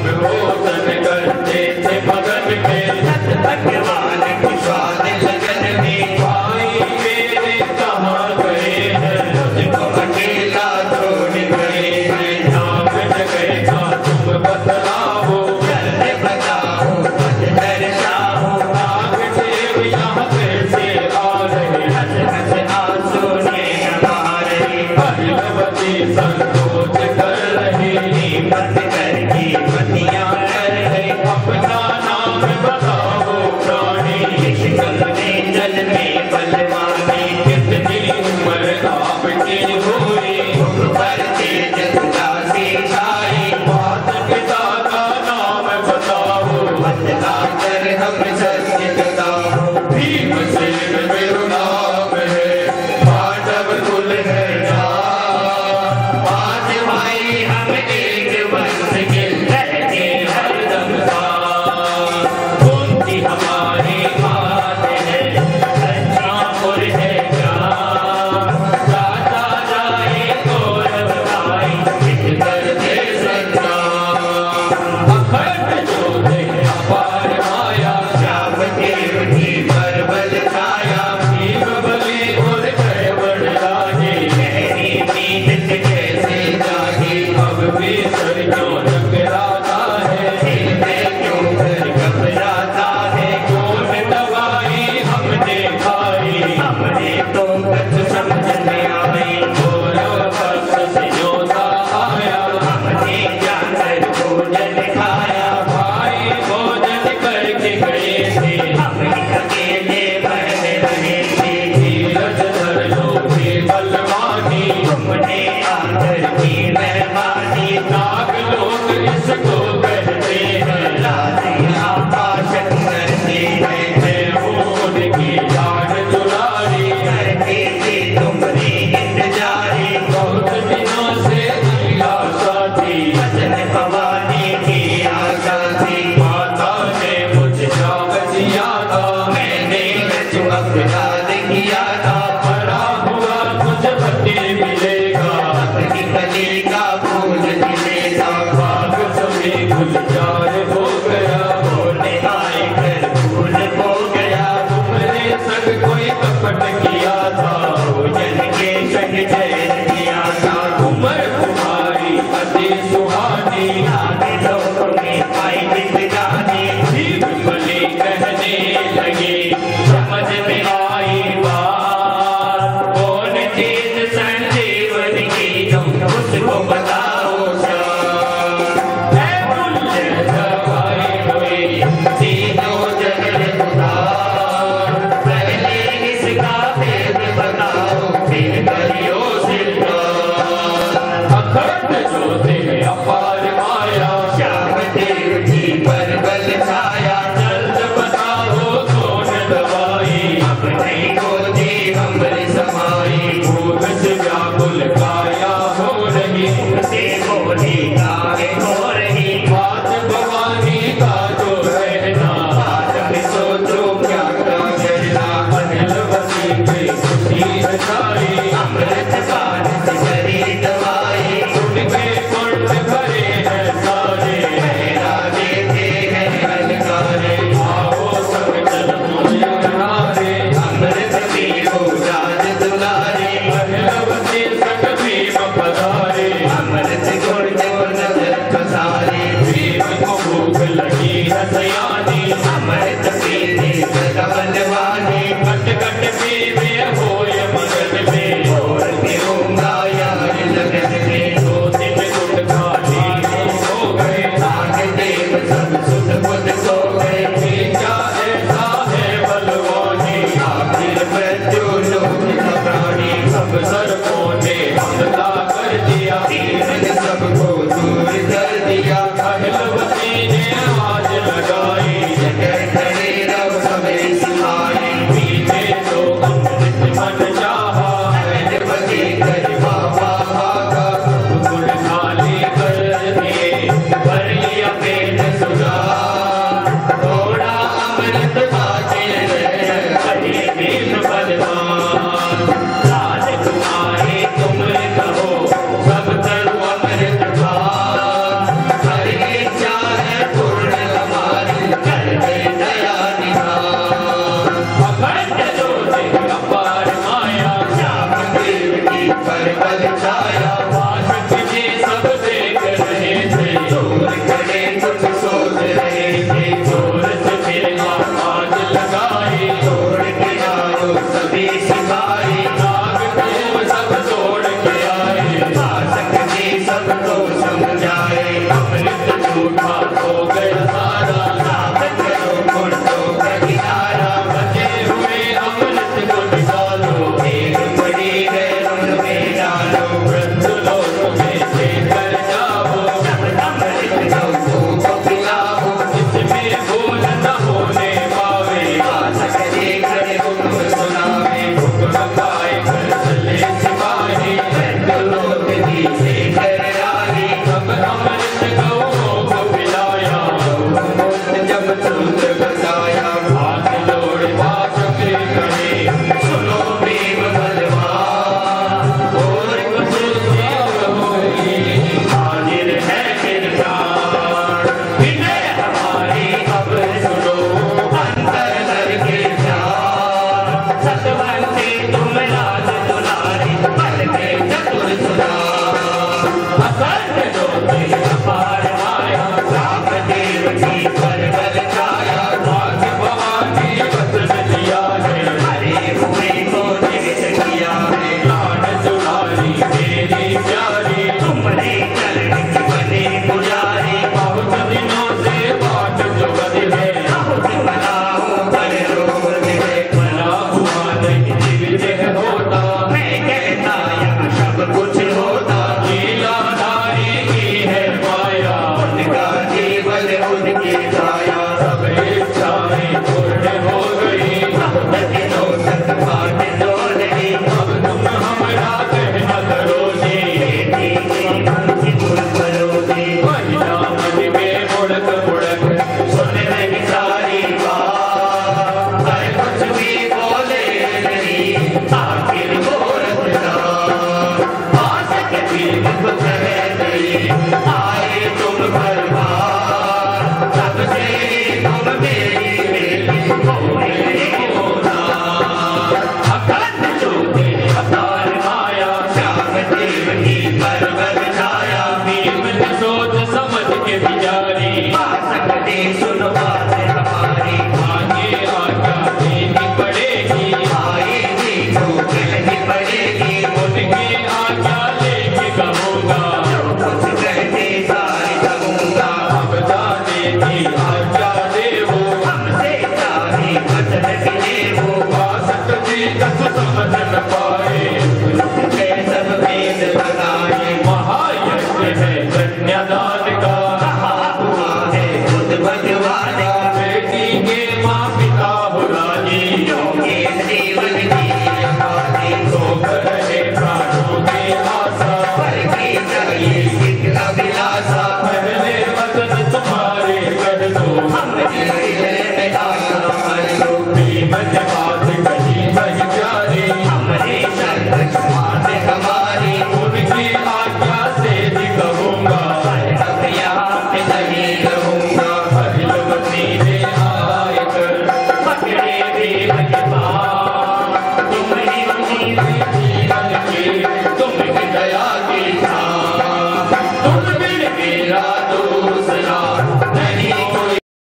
भोजन करते थे मगन में, भगवान की स्वाद लगन में। भाई मेरे कहाँ गए हैं, मुझको अकेला छोड़ गए हैं। नाम जगह का तुम बतलाओ, जल्दी बताओ मत दर्शाओ। नाग देव यहाँ कैसे आ रहे, हंस हंस आंसू ने हमारे। भगवती संकोच कर रही, हिम्मत करके पतियाँ कर रहे। अपना नाम बताओ प्राणी, जल में बलवानी। कितनी उम्र आपकी हुई, पर तेज उदासी छाई। माता पिता कहते सुनो बात हमारी, आगे आज्ञा देनी पड़ेगी, आएगी तो कहनी पड़ेगी, उनकी आज्ञा लेके कहूँगा, जो कुछ कहते सारी कहूँगा। अब जाने की आज्ञा दे वो, हमसे चाहे वचन मिले वो, बासठ जी कस समझ न पाए, उसके सब भेद बनाए। महायज्ञ है कन्यादान का, कहा हुआ है खुद भगवान